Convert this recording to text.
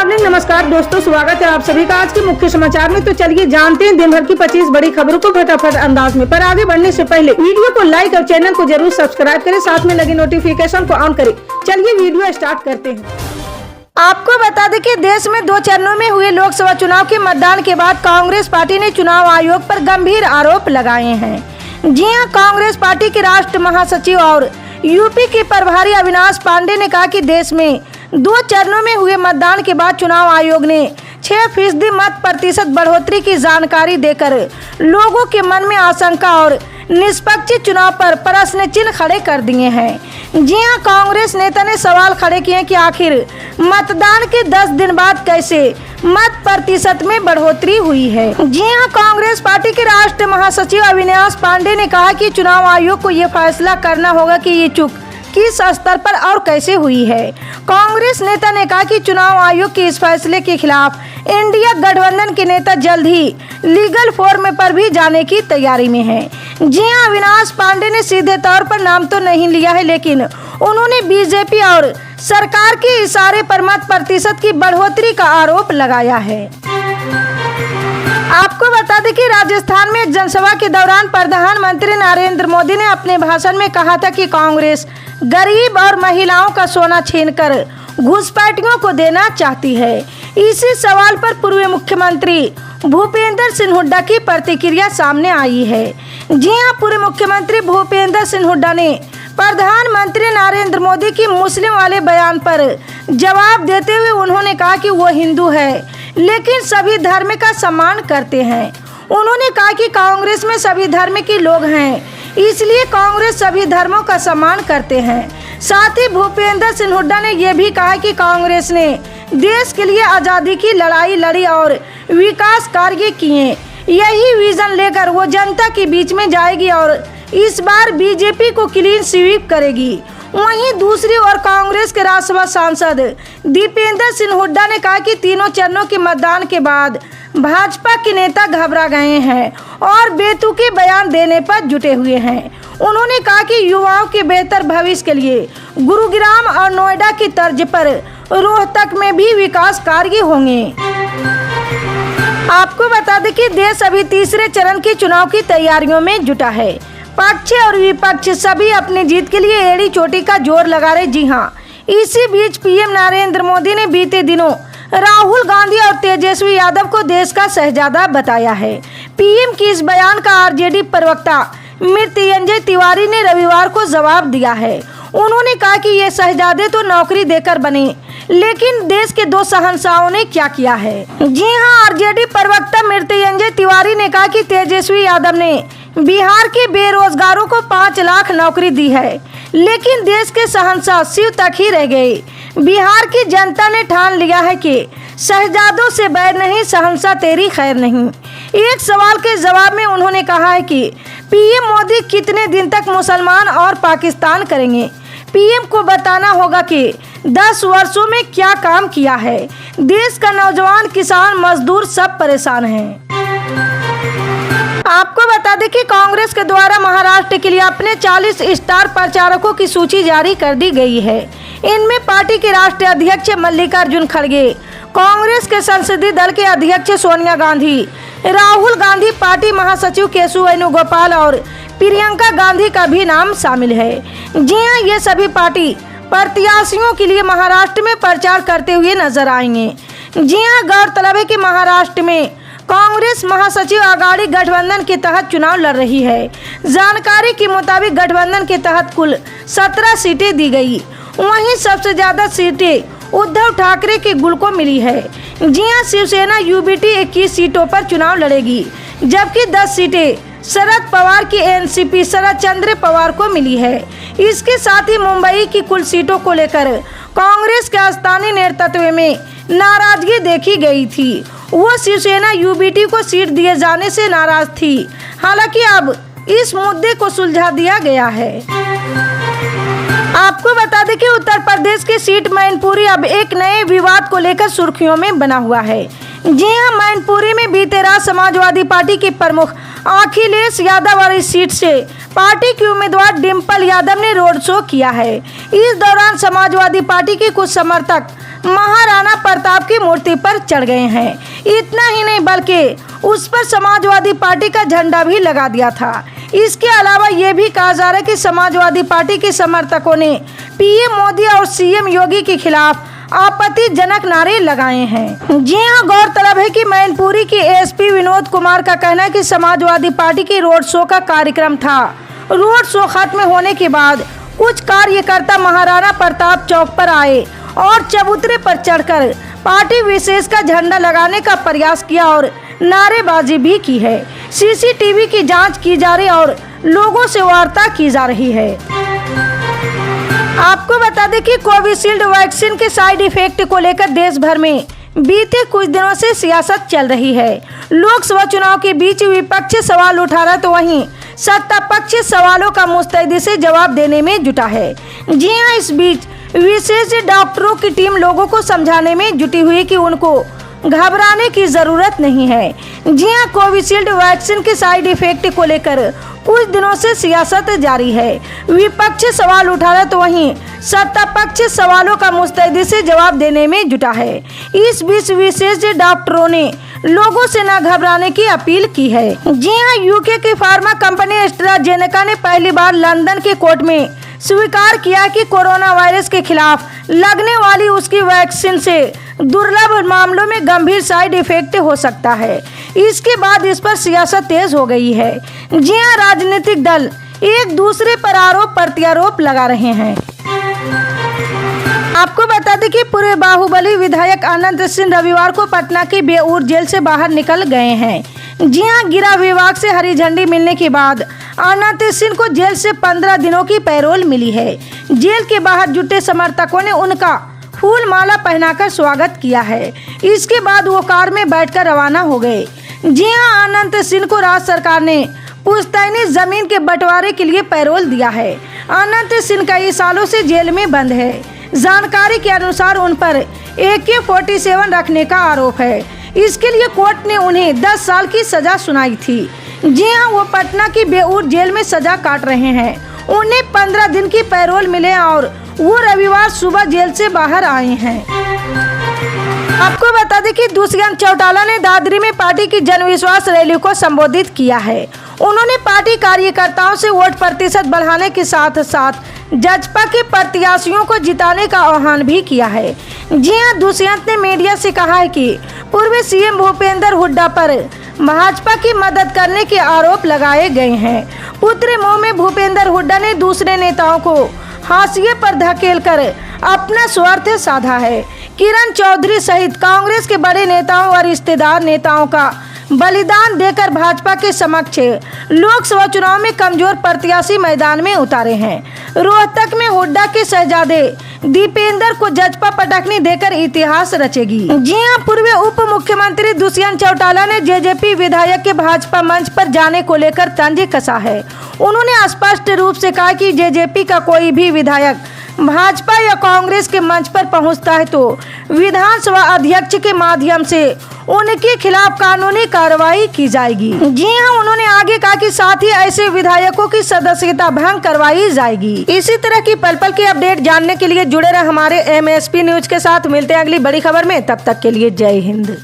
Morning. नमस्कार दोस्तों, स्वागत है आप सभी का आज के मुख्य समाचार में। तो चलिए जानते हैं दिन भर की 25 बड़ी खबरों को फटाफट अंदाज में। पर आगे बढ़ने से पहले वीडियो को लाइक और चैनल को जरूर सब्सक्राइब करें, साथ में लगे नोटिफिकेशन को ऑन करें। चलिए वीडियो स्टार्ट करते हैं। आपको बता दें कि देश में 2 चरणों में हुए लोकसभा चुनाव के मतदान के बाद कांग्रेस पार्टी ने चुनाव आयोग पर गंभीर आरोप लगाए हैं। जी हां, कांग्रेस पार्टी के राष्ट्रीय महासचिव और यूपी के प्रभारी अविनाश पांडे ने कहा कि देश में 2 चरणों में हुए मतदान के बाद चुनाव आयोग ने 6% मत प्रतिशत बढ़ोतरी की जानकारी देकर लोगों के मन में आशंका और निष्पक्ष चुनाव पर प्रश्न चिन्ह खड़े कर दिए हैं। जी हां, कांग्रेस नेता ने सवाल खड़े किए कि आखिर मतदान के 10 दिन बाद कैसे मत प्रतिशत में बढ़ोतरी हुई है। जी हां, कांग्रेस पार्टी के राष्ट्रीय महासचिव अविनाश पांडे ने कहा कि चुनाव आयोग को ये फैसला करना होगा कि ये चूक किस स्तर पर और कैसे हुई है। कांग्रेस नेता ने कहा कि चुनाव आयोग के इस फैसले के खिलाफ इंडिया गठबंधन के नेता जल्द ही लीगल फोरम पर भी जाने की तैयारी में हैं। जी हां, अविनाश पांडे ने सीधे तौर पर नाम तो नहीं लिया है, लेकिन उन्होंने बीजेपी और सरकार के इशारे पर मत प्रतिशत की बढ़ोतरी का आरोप लगाया है। आपको बता दें कि राजस्थान में जनसभा के दौरान प्रधानमंत्री नरेंद्र मोदी ने अपने भाषण में कहा था कि कांग्रेस गरीब और महिलाओं का सोना छीनकर घुसपैठियों को देना चाहती है। इसी सवाल पर पूर्व मुख्यमंत्री भूपेंद्र सिंह हुड्डा की प्रतिक्रिया सामने आई है। जी हां, पूर्व मुख्यमंत्री भूपेंद्र सिंह हुड्डा ने प्रधानमंत्री नरेंद्र मोदी की मुस्लिम वाले बयान पर जवाब देते हुए उन्होंने कहा कि वो हिंदू है लेकिन सभी धर्म का सम्मान करते हैं। उन्होंने कहा कि कांग्रेस में सभी धर्म के लोग हैं, इसलिए कांग्रेस सभी धर्मों का सम्मान करते हैं। साथ ही भूपेंद्र सिंह हुड्डा ने यह भी कहा कि कांग्रेस ने देश के लिए आज़ादी की लड़ाई लड़ी और विकास कार्य किए। यही विजन लेकर वो जनता के बीच में जाएगी और इस बार बीजेपी को क्लीन स्वीप करेगी। वहीं दूसरी ओर कांग्रेस के राज्यसभा सांसद दीपेंद्र सिंह हुड्डा ने कहा कि तीनों चरणों के मतदान के बाद भाजपा के नेता घबरा गए हैं और बेतुके बयान देने पर जुटे हुए हैं। उन्होंने कहा कि युवाओं के बेहतर भविष्य के लिए गुरुग्राम और नोएडा की तर्ज पर रोहतक में भी विकास कार्य होंगे। आपको बता दें कि देश अभी तीसरे चरण के चुनाव की तैयारियों में जुटा है। पक्ष और विपक्ष सभी अपनी जीत के लिए एड़ी चोटी का जोर लगा रहे। जी हां, इसी बीच पीएम नरेंद्र मोदी ने बीते दिनों राहुल गांधी और तेजस्वी यादव को देश का शहजादा बताया है। पीएम की इस बयान का आरजेडी प्रवक्ता मृत्युंजय तिवारी ने रविवार को जवाब दिया है। उन्होंने कहा कि ये शहजादे तो नौकरी देकर बने, लेकिन देश के 2 शहंशाहों ने क्या किया है। जी हां, आरजेडी प्रवक्ता मृत्युंजय तिवारी ने कहा कि तेजस्वी यादव ने बिहार के बेरोजगारों को 5 लाख नौकरी दी है, लेकिन देश के शहंशाह शिव तक ही रह गए। बिहार की जनता ने ठान लिया है कि शहजादों से बैर नहीं, शहंशाह तेरी खैर नहीं। एक सवाल के जवाब में उन्होंने कहा है कि पीएम मोदी कितने दिन तक मुसलमान और पाकिस्तान करेंगे। पीएम को बताना होगा कि 10 वर्षों में क्या काम किया है। देश का नौजवान, किसान, मजदूर सब परेशान हैं। आपको बता दें कि कांग्रेस के द्वारा महाराष्ट्र के लिए अपने 40 स्टार प्रचारकों की सूची जारी कर दी गई है। इनमें पार्टी के राष्ट्रीय अध्यक्ष मल्लिकार्जुन खड़गे, कांग्रेस के संसदीय दल के अध्यक्ष सोनिया गांधी, राहुल गांधी, पार्टी महासचिव केशव वेणुगोपाल और प्रियंका गांधी का भी नाम शामिल है। जी हां, ये सभी पार्टी प्रत्याशियों के लिए महाराष्ट्र में प्रचार करते हुए नजर आएंगे। जी हां, गौरतलब है कि महाराष्ट्र में कांग्रेस महासचिव आघाड़ी गठबंधन के तहत चुनाव लड़ रही है। जानकारी के मुताबिक गठबंधन के तहत कुल 17 सीटें दी गई। वहीं सबसे ज्यादा सीटें उद्धव ठाकरे के गुट को मिली है। जी हां, शिवसेना यूबीटी 21 सीटों पर चुनाव लड़ेगी, जबकि 10 सीटें शरद पवार की एनसीपी शरद चंद्र पवार को मिली है। इसके साथ ही मुंबई की कुल सीटों को लेकर कांग्रेस के स्थानीय नेतृत्व में नाराजगी देखी गई थी। वो शिवसेना यूबीटी को सीट दिए जाने से नाराज थी। हालांकि अब इस मुद्दे को सुलझा दिया गया है। आपको बता दें कि उत्तर प्रदेश की सीट मैनपुरी अब एक नए विवाद को लेकर सुर्खियों में बना हुआ है। जी हां, मैनपुरी में बीते रात समाजवादी पार्टी के प्रमुख अखिलेश यादव और इस सीट से पार्टी की उम्मीदवार डिम्पल यादव ने रोड शो किया है। इस दौरान समाजवादी पार्टी के कुछ समर्थक महाराणा प्रताप की मूर्ति पर चढ़ गए हैं। इतना ही नहीं बल्कि उस पर समाजवादी पार्टी का झंडा भी लगा दिया था। इसके अलावा ये भी कहा जा रहा है कि समाजवादी पार्टी के समर्थकों ने पीएम मोदी और सीएम योगी के खिलाफ आपत्तिजनक नारे लगाए हैं। जी हां, गौरतलब है कि मैनपुरी के एसपी विनोद कुमार का कहना है कि समाजवादी पार्टी की रोड शो का कार्यक्रम था। रोड शो खत्म होने के बाद कुछ कार्यकर्ता महाराणा प्रताप चौक पर आए और चबूतरे पर चढ़कर पार्टी विशेष का झंडा लगाने का प्रयास किया और नारेबाजी भी की है। सीसीटीवी की जांच की जा रही और लोगों से वार्ता की जा रही है। आपको बता दें कि कोविशील्ड वैक्सीन के साइड इफेक्ट को लेकर देश भर में बीते कुछ दिनों से सियासत चल रही है। लोकसभा चुनाव के बीच विपक्ष सवाल उठा रहा तो वहीं सत्ता पक्ष सवालों का मुस्तैदी से जवाब देने में जुटा है। जी हां, इस बीच विशेष डॉक्टरों की टीम लोगों को समझाने में जुटी हुई कि उनको घबराने की जरूरत नहीं है। जी हां, कोविशील्ड वैक्सीन के साइड इफेक्ट को लेकर कुछ दिनों से सियासत जारी है। विपक्ष सवाल उठा रहा तो वहीं सत्ता पक्ष सवालों का मुस्तैदी से जवाब देने में जुटा है। इस बीच विशेष डॉक्टरों ने लोगों से न घबराने की अपील की है। जी हां, यूके की फार्मा कंपनी एस्ट्राजेनेका ने पहली बार लंदन के कोर्ट में स्वीकार किया कि कोरोना वायरस के खिलाफ लगने वाली उसकी वैक्सीन से दुर्लभ मामलों में गंभीर साइड इफेक्ट हो सकता है। इसके बाद इस पर सियासत तेज हो गई है। जी हां, राजनीतिक दल एक दूसरे पर आरोप प्रत्यारोप लगा रहे हैं। आपको बता दें कि पूर्व बाहुबली विधायक अनंत सिंह रविवार को पटना की बेऊर जेल से बाहर निकल गए हैं। जी हां, गृह विभाग से हरी झंडी मिलने के बाद अनंत सिंह को जेल से 15 दिनों की पैरोल मिली है। जेल के बाहर जुटे समर्थकों ने उनका फूल माला पहनाकर स्वागत किया है। इसके बाद वो कार में बैठकर रवाना हो गए। जी हां, अनंत सिंह को राज्य सरकार ने पुश्तैनी जमीन के बंटवारे के लिए पैरोल दिया है। अनंत सिंह कई सालों से जेल में बंद है। जानकारी के अनुसार उन पर AK-47 रखने का आरोप है। इसके लिए कोर्ट ने उन्हें 10 साल की सजा सुनाई थी। जी हां, वो पटना की बेऊर जेल में सजा काट रहे हैं। उन्हें 15 दिन की पैरोल मिले और वो रविवार सुबह जेल से बाहर आए हैं। आपको बता दें कि दुष्यंत चौटाला ने दादरी में पार्टी की जनविश्वास रैली को संबोधित किया है। उन्होंने पार्टी कार्यकर्ताओं से वोट प्रतिशत बढ़ाने के साथ साथ जजपा के प्रत्याशियों को जिताने का आह्वान भी किया है। जी हां, दुष्यंत ने मीडिया से कहा है कि पूर्व सीएम भूपेंद्र हुड्डा पर भाजपा की मदद करने के आरोप लगाए गए हैं। पुत्र मुंह में भूपेंद्र हुड्डा ने दूसरे नेताओं को हाशिए पर धकेलकर अपना स्वार्थ साधा है। किरण चौधरी सहित कांग्रेस के बड़े नेताओं और रिश्तेदार नेताओं का बलिदान देकर भाजपा के समक्ष लोकसभा चुनाव में कमजोर प्रत्याशी मैदान में उतारे हैं। रोहतक में हुड्डा के शहजादे दीपेंद्र को जजपा पटकनी देकर इतिहास रचेगी। जी हां, पूर्व उप मुख्यमंत्री दुष्यंत चौटाला ने जेजेपी विधायक के भाजपा मंच पर जाने को लेकर तंज कसा है। उन्होंने स्पष्ट रूप से कहा कि जेजेपी का कोई भी विधायक भाजपा या कांग्रेस के मंच पर पहुंचता है तो विधानसभा अध्यक्ष के माध्यम से उनके खिलाफ कानूनी कार्रवाई की जाएगी। जी हां, उन्होंने आगे कहा कि साथ ही ऐसे विधायकों की सदस्यता भंग करवाई जाएगी। इसी तरह की पल पल की अपडेट जानने के लिए जुड़े रहे हमारे MSP न्यूज के साथ। मिलते हैं अगली बड़ी खबर में, तब तक के लिए जय हिंद।